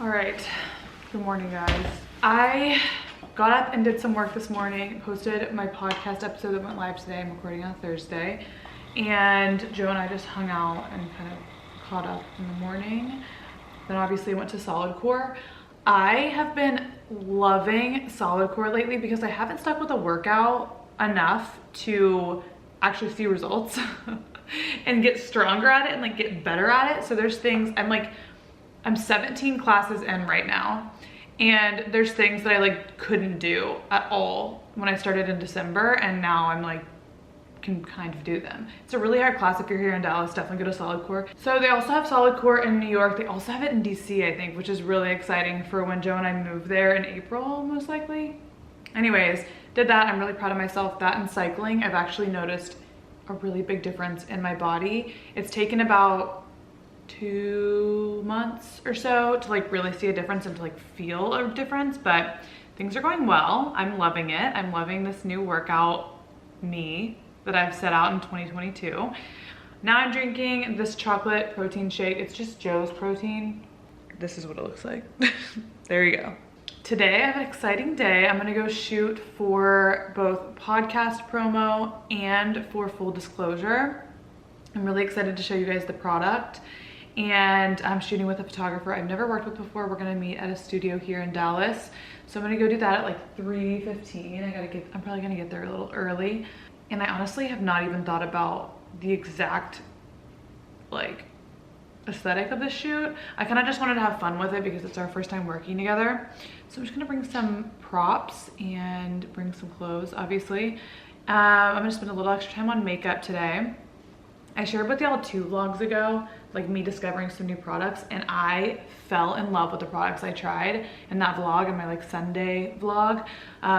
All right, good morning guys. I got up and did some work this morning, posted my podcast episode that went live today. I'm recording on Thursday. And Joe and I just hung out and kind of caught up in the morning. Then obviously went to solid core. I have been loving solid core lately because I haven't stuck with a workout enough to actually see results and get stronger at it and like get better at it. So there's things, I'm 17 classes in right now, and there's things that I like couldn't do at all when I started in December, and now I'm like can kind of do them. It's a really hard class. If you're here in Dallas, definitely go to solid core. So they also have solid core in New York. They also have it in DC, I think, which is really exciting for when Joe and I move there in April, most likely. Anyways, did that. I'm really proud of myself. That and cycling, I've actually noticed a really big difference in my body. It's taken about 2 months or so to like really see a difference and to like feel a difference, but things are going well. I'm loving it. I'm loving this new workout me that I've set out in 2022. Now I'm drinking this chocolate protein shake. It's just Joe's protein. This is what it looks like. There you go. Today I have an exciting day. I'm gonna go shoot for both podcast promo and for full disclosure. I'm really excited to show you guys the product, and I'm shooting with a photographer I've never worked with before. We're gonna meet at a studio here in Dallas. So I'm gonna go do that at like 3:15. I'm probably gonna get there a little early. And I honestly have not even thought about the exact like aesthetic of the shoot. I kind of just wanted to have fun with it because it's our first time working together. So I'm just gonna bring some props and bring some clothes, obviously. I'm gonna spend a little extra time on makeup today. I shared with y'all 2 vlogs ago, like me discovering some new products, and I fell in love with the products I tried in that vlog and my like Sunday vlog.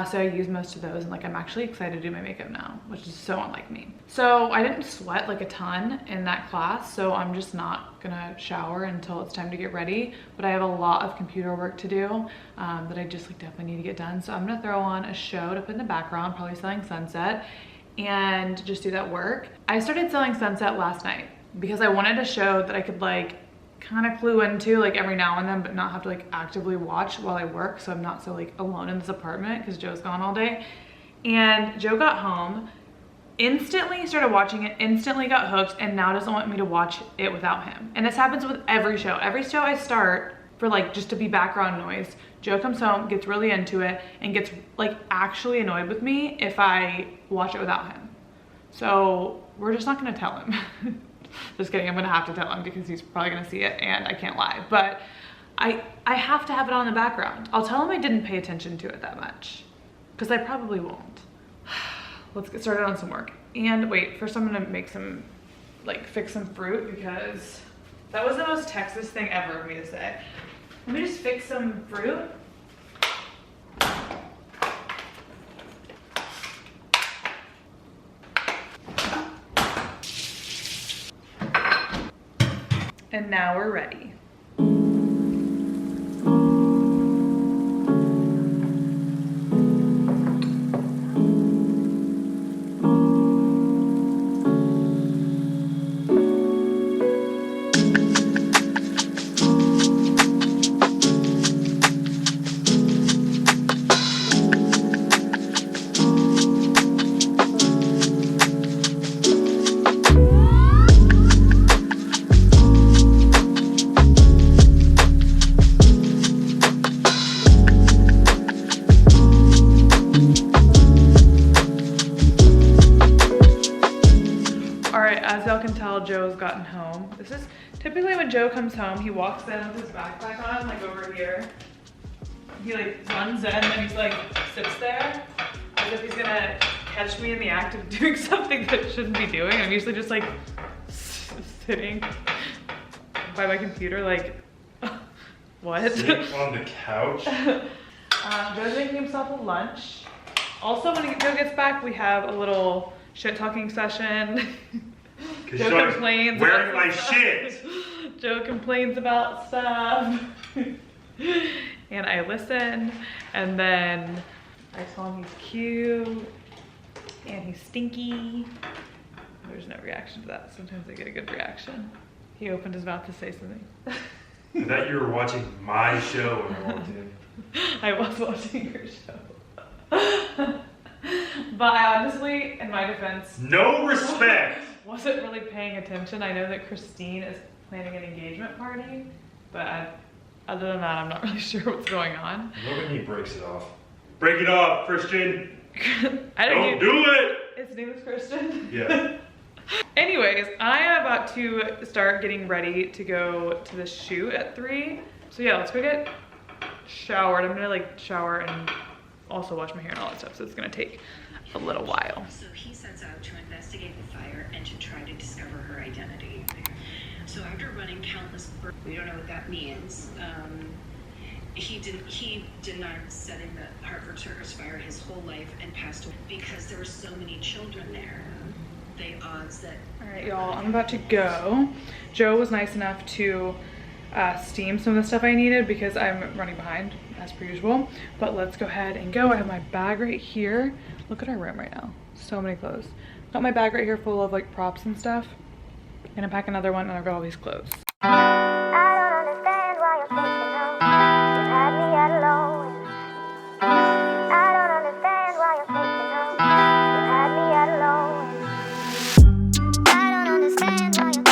So I used most of those, and like I'm actually excited to do my makeup now, which is so unlike me. So I didn't sweat like a ton in that class, so I'm just not gonna shower until it's time to get ready. But I have a lot of computer work to do that I just like definitely need to get done. So I'm gonna throw on a show to put in the background, probably Selling Sunset, and just do that work. I started Selling Sunset last night because I wanted a show that I could like kind of clue into like every now and then, but not have to like actively watch while I work, so I'm not so like alone in this apartment because Joe's gone all day. And Joe got home, instantly started watching it, instantly got hooked, and now doesn't want me to watch it without him. And this happens with every show. Every show I start for like just to be background noise, Joe comes home, gets really into it, and gets like actually annoyed with me if I watch it without him. So we're just not gonna tell him. Just kidding, I'm gonna have to tell him because he's probably gonna see it and I can't lie. But I have to have it on in the background. I'll tell him I didn't pay attention to it that much, because I probably won't. Let's get started on some work. And wait, first I'm gonna make some, like fix some fruit, because that was the most Texas thing ever of me to say. Let me just fix some fruit. And now we're ready. Joe's gotten home. This is typically when Joe comes home, he walks in with his backpack on, like over here. He like runs in and he's like sits there as if he's gonna catch me in the act of doing something that I shouldn't be doing. I'm usually just like sitting by my computer like, what? Sitting on the couch? Joe's making himself a lunch. Also, when Joe gets back, we have a little shit talking session. Joe complains. Where's my shit? Joe complains about stuff. And I listen. And then I tell him he's cute. And he's stinky. There's no reaction to that. Sometimes I get a good reaction. He opened his mouth to say something. I thought you were watching my show when I walked in. I was watching your show. But I honestly, in my defense, No respect! wasn't really paying attention. I know that Christine is planning an engagement party, but other than that, I'm not really sure what's going on. Look when he breaks it off. Break it off, Christian! Don't do it! His name is Christian? Yeah. Anyways, I am about to start getting ready to go to the shoot at 3. So yeah, let's go get showered. I'm gonna like shower and also wash my hair and all that stuff, so it's gonna take a little while. So he sets out to investigate the fire and to try to discover her identity. So after running countless, we don't know what that means. He denied setting the Hartford Circus fire his whole life and passed away because there were so many children there. The odds that. All right, y'all, I'm about to go. Joe was nice enough to steam some of the stuff I needed because I'm running behind as per usual. But let's go ahead and go. I have my bag right here. Look at our room right now. So many clothes. Got my bag right here full of like props and stuff. Gonna pack another one and I've got all these clothes. I don't understand why you're thinking of. You had me at alone. I don't understand why you're thinking of. You had me at alone. I don't understand why you're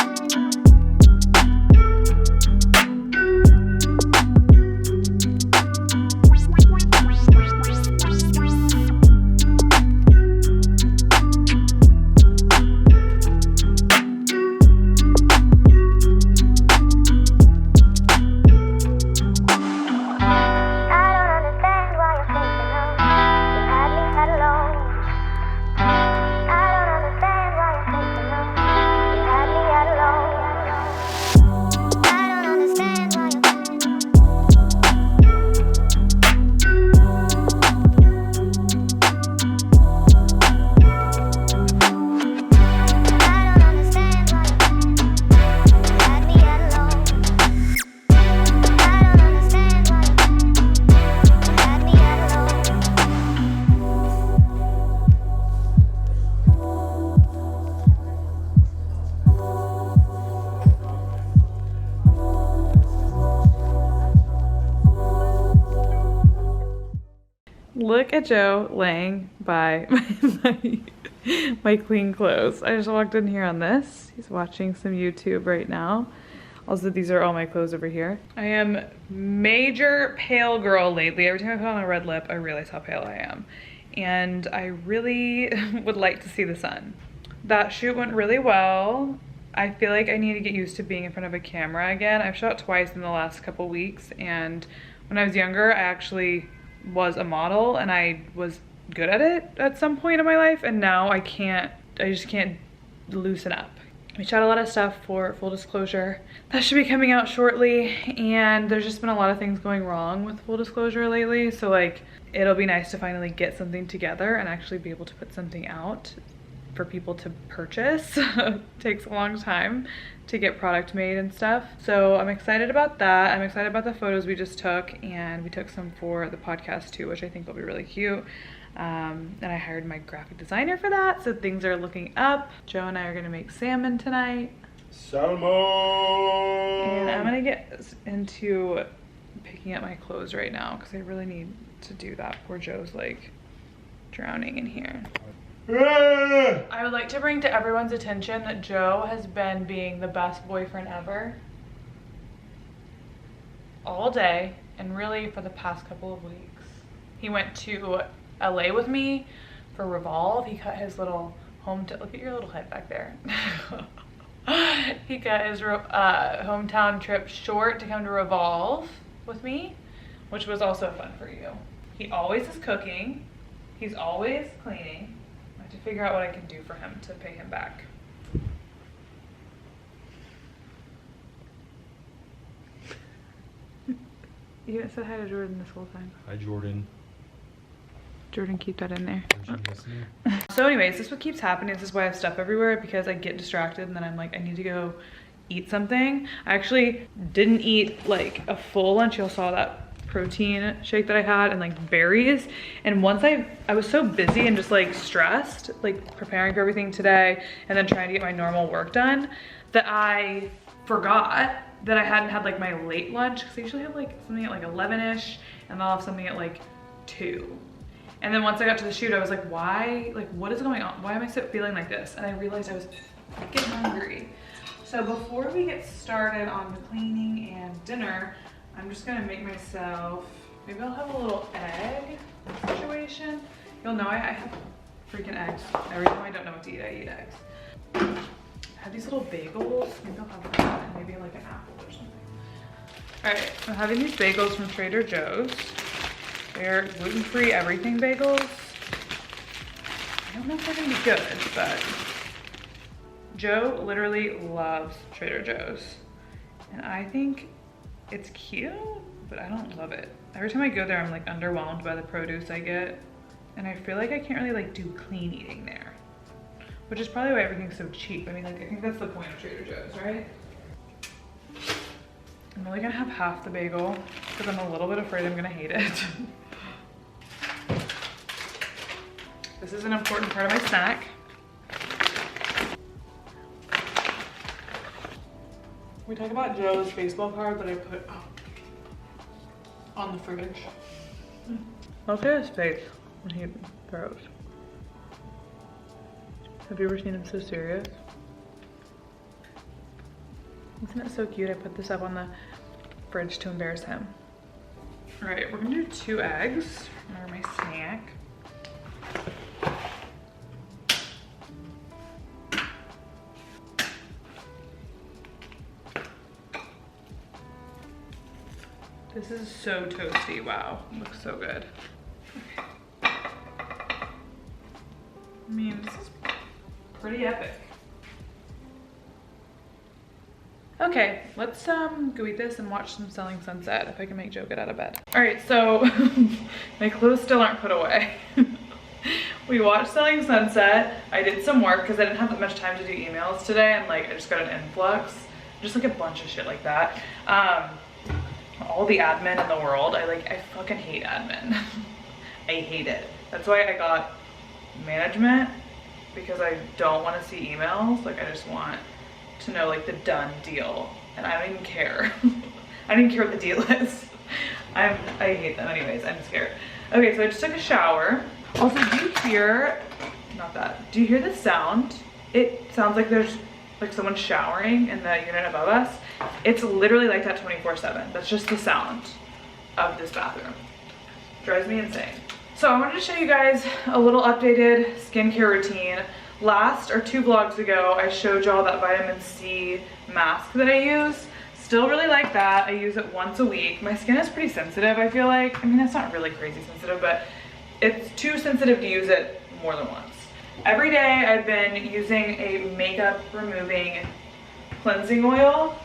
Look at Joe laying by my clean clothes. I just walked in here on this. He's watching some YouTube right now. Also, these are all my clothes over here. I am major pale girl lately. Every time I put on a red lip, I realize how pale I am. And I really would like to see the sun. That shoot went really well. I feel like I need to get used to being in front of a camera again. I've shot twice in the last couple weeks, and when I was younger, I actually was a model and I was good at it at some point in my life, and now I just can't loosen up. We shot a lot of stuff for full disclosure. That should be coming out shortly, and there's just been a lot of things going wrong with full disclosure lately, so like it'll be nice to finally get something together and actually be able to put something out for people to purchase. It takes a long time to get product made and stuff. So I'm excited about that. I'm excited about the photos we just took, and we took some for the podcast too, which I think will be really cute. And I hired my graphic designer for that, so things are looking up. Joe and I are gonna make salmon tonight. Salmon! And I'm gonna get into picking up my clothes right now because I really need to do that before Joe's like drowning in here. I would like to bring to everyone's attention that Joe has been being the best boyfriend ever all day, and really for the past couple of weeks. He went to LA with me for Revolve. He cut his little look at your little head back there. He cut his hometown trip short to come to Revolve with me, which was also fun for you. He always is cooking. He's always cleaning. I have to figure out what I can do for him to pay him back. You haven't said hi to Jordan this whole time. Hi, Jordan. Jordan, keep that in there. So anyways, this is what keeps happening. This is why I have stuff everywhere, because I get distracted and then I'm like, I need to go eat something. I actually didn't eat like a full lunch. Y'all saw that protein shake that I had and like berries. And once I was so busy and just like stressed, like preparing for everything today and then trying to get my normal work done, that I forgot that I hadn't had like my late lunch, because I usually have like something at like 11ish, and I'll have something at like 2. And then once I got to the shoot, I was like, why, like what is going on? Why am I feeling like this? And I realized I was freaking hungry. So before we get started on the cleaning and dinner, I'm just gonna make myself, maybe I'll have a little egg situation. You'll know I have freaking eggs. Every time I don't know what to eat, I eat eggs. I have these little bagels. Maybe I'll have that and maybe like an apple or something. All right, I'm having these bagels from Trader Joe's. They're gluten-free everything bagels. I don't know if they're gonna be good, but Joe literally loves Trader Joe's. And I think it's cute, but I don't love it. Every time I go there, I'm like underwhelmed by the produce I get. And I feel like I can't really like do clean eating there, which is probably why everything's so cheap. I mean, like, I think that's the point of Trader Joe's, right? I'm only gonna have half the bagel because I'm a little bit afraid I'm gonna hate it. This is an important part of my snack. We talk about Joe's baseball card that I put on the fridge. Look at his face when he throws. Have you ever seen him so serious? Isn't it so cute? I put this up on the fridge to embarrass him. All right, we're gonna do 2 eggs for my snack. This is so toasty, wow, looks so good. Okay. I mean, this is pretty epic. Okay, let's go eat this and watch some Selling Sunset if I can make Joe get out of bed. All right, so my clothes still aren't put away. We watched Selling Sunset. I did some work because I didn't have that much time to do emails today, and like I just got an influx, just like a bunch of shit like that. All the admin in the world, I fucking hate admin. I hate it. That's why I got management, because I don't want to see emails. Like I just want to know like the done deal, and I don't even care. I don't even care what the deal is. I hate them anyways. I'm scared. Okay, so I just took a shower. Also, do you hear, not that, do you hear the sound? It sounds like there's like someone showering in the unit above us. It's literally like that 24/7. That's just the sound of this bathroom. Drives me insane. So I wanted to show you guys a little updated skincare routine. Last or 2 vlogs ago, I showed y'all that vitamin C mask that I use. Still really like that. I use it once a week. My skin is pretty sensitive, I feel like. I mean, it's not really crazy sensitive, but it's too sensitive to use it more than once. Every day I've been using a makeup removing cleansing oil.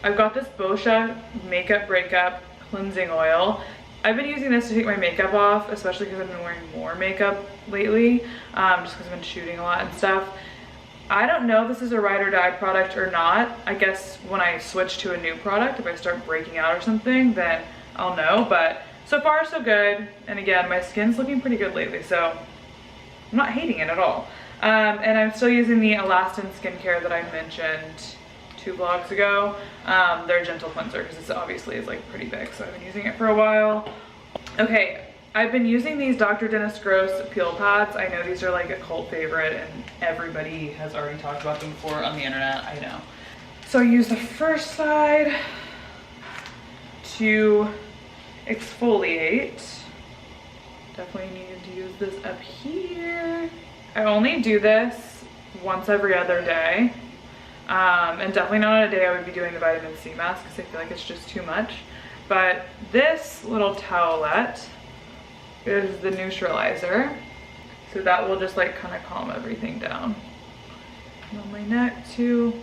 I've got this Boscia Makeup Breakup cleansing oil. I've been using this to take my makeup off, especially because I've been wearing more makeup lately, just because I've been shooting a lot and stuff. I don't know if this is a ride or die product or not. I guess when I switch to a new product, if I start breaking out or something, then I'll know, but so far so good. And again, my skin's looking pretty good lately, so I'm not hating it at all. And I'm still using the Elastin skincare that I mentioned 2 vlogs ago. Their gentle cleanser, because this obviously is like pretty big, so I've been using it for a while. Okay, I've been using these Dr. Dennis Gross peel pads. I know these are like a cult favorite and everybody has already talked about them before on the internet, I know. So I use the first side to exfoliate. Definitely needed to use this up here. I only do this once every other day. And definitely not on a day I would be doing the vitamin C mask because I feel like it's just too much. But this little towelette is the neutralizer. So that will just like kind of calm everything down. And on my neck too.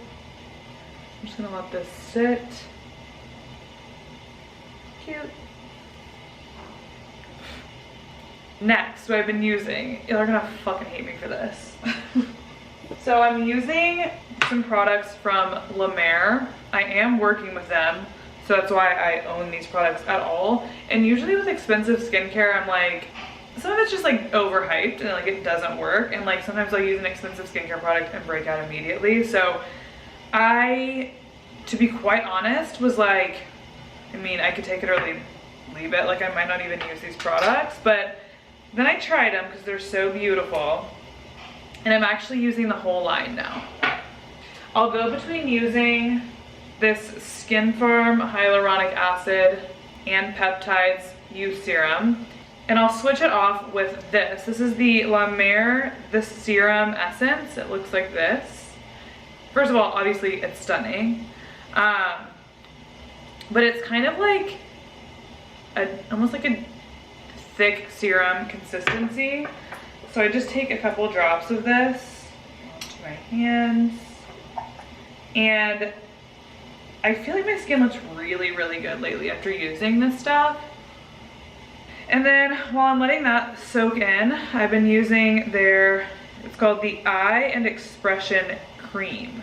I'm just gonna let this sit. Cute. Next, what I've been using, y'all are gonna fucking hate me for this. So I'm using some products from La Mer. I am working with them, so that's why I own these products at all. And usually with expensive skincare, I'm like, some of it's just like overhyped and like it doesn't work. And like sometimes I'll use an expensive skincare product and break out immediately. So I to be quite honest, was like, I mean, I could take it or leave it. Like I might not even use these products, but then I tried them because they're so beautiful. And I'm actually using the whole line now. I'll go between using this Skin Firm Hyaluronic Acid and Peptides Youth Serum, and I'll switch it off with this. This is the La Mer, the Serum Essence. It looks like this. First of all, obviously it's stunning. But it's kind of like almost like a thick serum consistency. So I just take a couple drops of this to my hands, and I feel like my skin looks really, really good lately after using this stuff. And then while I'm letting that soak in, I've been using it's called the Eye and Expression Cream.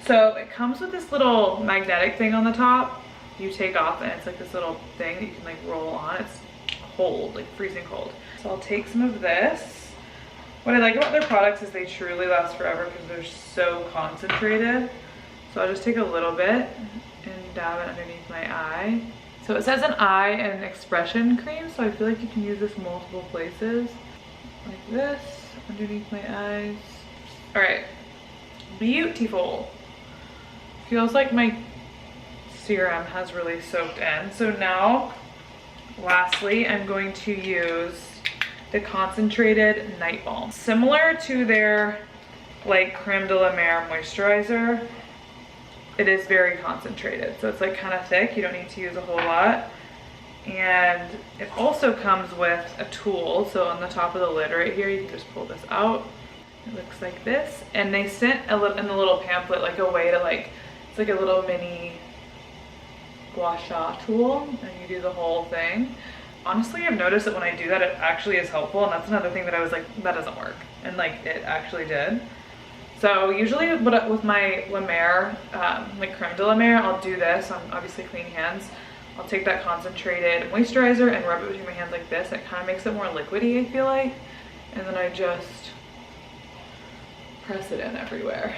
So it comes with this little magnetic thing on the top. You take off and it's like this little thing that you can like roll on. It's cold, like freezing cold. So I'll take some of this. What I like about their products is they truly last forever because they're so concentrated. So I'll just take a little bit and dab it underneath my eye. So it says an eye and expression cream, so I feel like you can use this multiple places. Like this, underneath my eyes. All right, beautiful. Feels like my serum has really soaked in. So now, lastly, I'm going to use the concentrated night balm. Similar to their like creme de la mer moisturizer, it is very concentrated. So it's like kind of thick. You don't need to use a whole lot. And it also comes with a tool. So on the top of the lid right here, you can just pull this out. It looks like this. And they sent in the little pamphlet like a way to like, it's like a little mini gua sha tool, and you do the whole thing. Honestly, I've noticed that when I do that, it actually is helpful, and that's another thing that I was like, that doesn't work, and like it actually did. So usually with my La Mer, like creme de la mer, I'll do this on obviously clean hands. I'll take that concentrated moisturizer and rub it between my hands like this. It kind of makes it more liquidy, I feel like, and then I just press it in everywhere.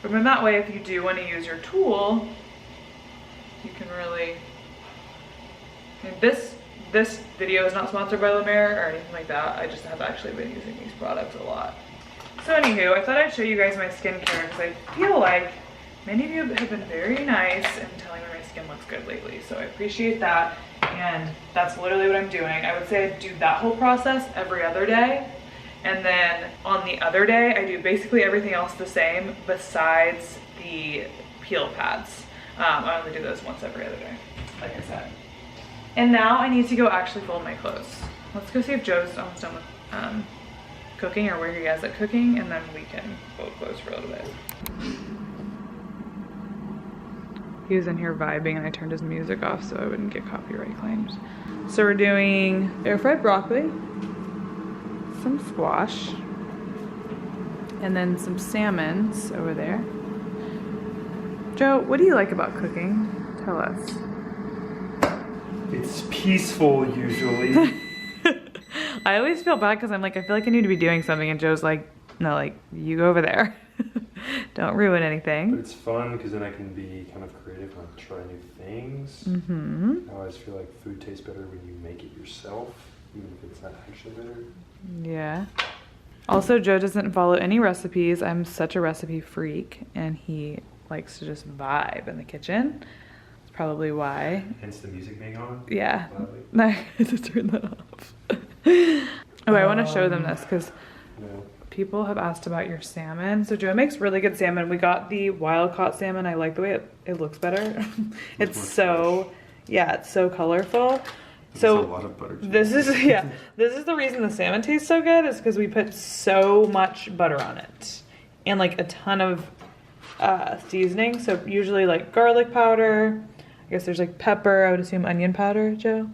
But in that way, if you do want to use your tool, you can really, and this video is not sponsored by La Mer or anything like that. I just have actually been using these products a lot. So anywho, I thought I'd show you guys my skincare because I feel like many of you have been very nice in telling me my skin looks good lately. So I appreciate that, and that's literally what I'm doing. I would say I do that whole process every other day. And then on the other day, I do basically everything else the same besides the peel pads. I only do those once every other day, like I said. And now I need to go actually fold my clothes. Let's go see if Joe's almost done with cooking or where he is at cooking, and then we can fold clothes for a little bit. He was in here vibing and I turned his music off so I wouldn't get copyright claims. So we're doing air fried broccoli, some squash, and then some salmons over there. Joe, what do you like about cooking? Tell us. It's peaceful usually. I always feel bad because I'm like, I feel like I need to be doing something, and Joe's like, no, like, you go over there. Don't ruin anything. But it's fun because then I can be kind of creative and try new things. Mm-hmm. I always feel like food tastes better when you make it yourself, even if it's not actually better. Yeah. Also, Joe doesn't follow any recipes. I'm such a recipe freak, and he likes to just vibe in the kitchen. That's probably why. Hence the music being on? Yeah. Loudly. No, I had to turn that off. Oh, I want to show them this because people have asked about your salmon. So Joe makes really good salmon. We got the wild caught salmon. I like the way it looks better. It's so, yeah, it's so colorful. So a lot of butter this is, yeah, this is the reason the salmon tastes so good, is because we put so much butter on it and like a ton of seasoning. So usually like garlic powder, I guess there's like pepper, I would assume onion powder, Joe.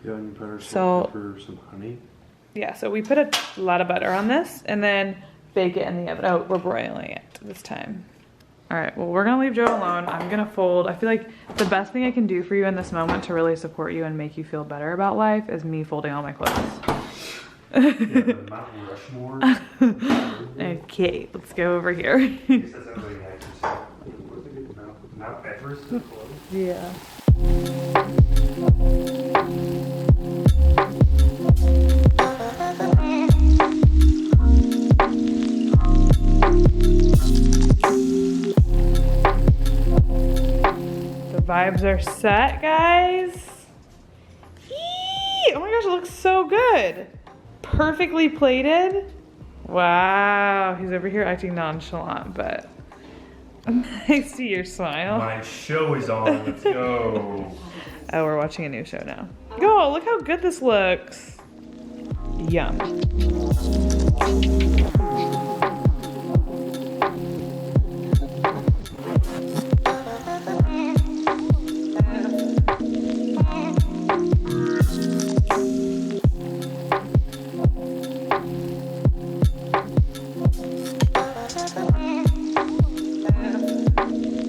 Yeah, onion powder, salt, pepper, some honey. Yeah, so we put a lot of butter on this and then bake it in the oven. Oh, we're broiling it this time. All right, well, we're gonna leave Joe alone. I'm gonna fold. I feel like the best thing I can do for you in this moment to really support you and make you feel better about life is me folding all my clothes. Yeah, the Mount Rushmore. Okay, let's go over here. Wipers to close. Yeah. The vibes are set, guys. Eee! Oh my gosh, it looks so good. Perfectly plated. Wow, he's over here acting nonchalant, but I see your smile. My show is on. Let's go. Oh, we're watching a new show now. Go, look how good this looks. Yum.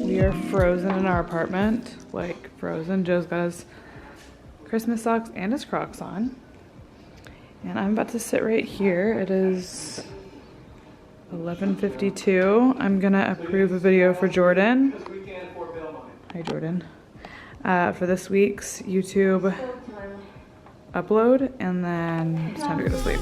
We are frozen in our apartment, like frozen. Joe's got his Christmas socks and his Crocs on. And I'm about to sit right here. It is 11:52. I'm gonna approve a video for Jordan. Hi, Jordan. For this week's YouTube upload, and then it's time to go to sleep.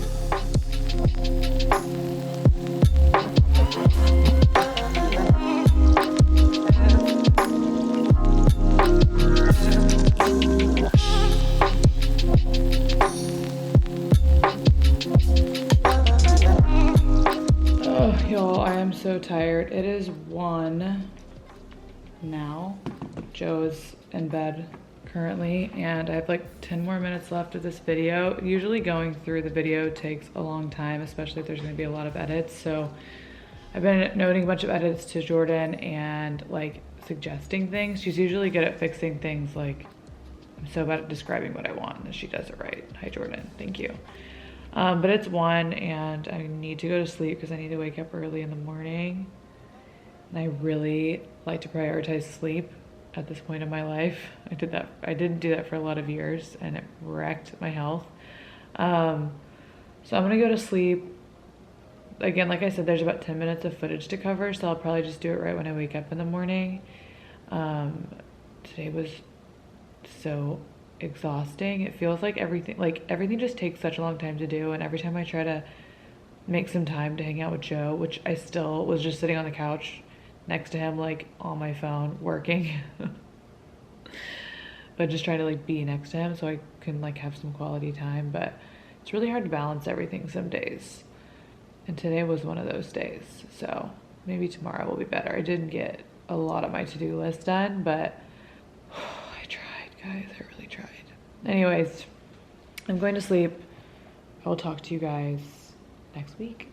Oh, y'all, I am so tired. It is 1 now. Joe is in bed currently, and I have like 10 more minutes left of this video. Usually going through the video takes a long time, especially if there's gonna be a lot of edits. So I've been noting a bunch of edits to Jordan and like suggesting things. She's usually good at fixing things. Like, I'm so bad at describing what I want, and she does it right. Hi, Jordan, thank you. But it's 1 and I need to go to sleep because I need to wake up early in the morning. And I really like to prioritize sleep at this point in my life. I didn't do that for a lot of years, and it wrecked my health. So I'm gonna go to sleep. Again, like I said, there's about 10 minutes of footage to cover, so I'll probably just do it right when I wake up in the morning. Today was so exhausting. It feels like everything just takes such a long time to do, and every time I try to make some time to hang out with Joe, which I still was just sitting on the couch next to him, like on my phone working, but just trying to like be next to him so I can like have some quality time. But it's really hard to balance everything some days, and today was one of those days. So maybe tomorrow will be better. I didn't get a lot of my to-do list done, but I tried, guys. I really tried. Anyways, I'm going to sleep. I will talk to you guys next week.